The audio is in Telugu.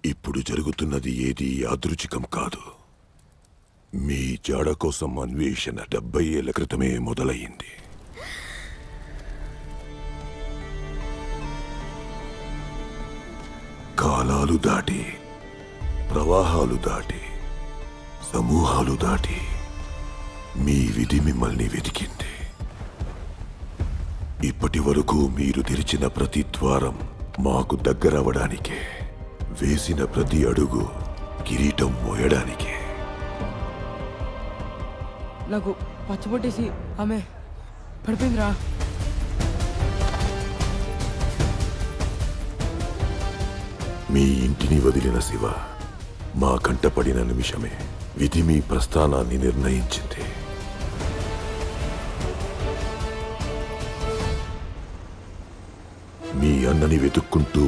ఇప్పుడు జరుగుతున్నది ఏది యాదృచ్ఛికం కాదు. మీ జాడ కోసం అన్వేషణ 70 ఏళ్ల క్రితమే మొదలయ్యింది. కాలాలు దాటి, ప్రవాహాలు దాటి, సమూహాలు దాటి మీ విధి మిమ్మల్ని వెతికింది. ఇప్పటి వరకు మీరు తెరిచిన ప్రతి ద్వారం మాకు దగ్గరవడానికే, వేసిన ప్రతి అడుగు కిరీటం మోయడానికే. నాకు పచ్చబొట్టేసి ఆమె పడిపోయిందిరా. మీ ఇంటిని వదిలిన శివ మా కంటపడిన నిమిషమే విధి మీ ప్రస్థానాన్ని నిర్ణయించింది. మీ అన్నని వెతుక్కుంటూ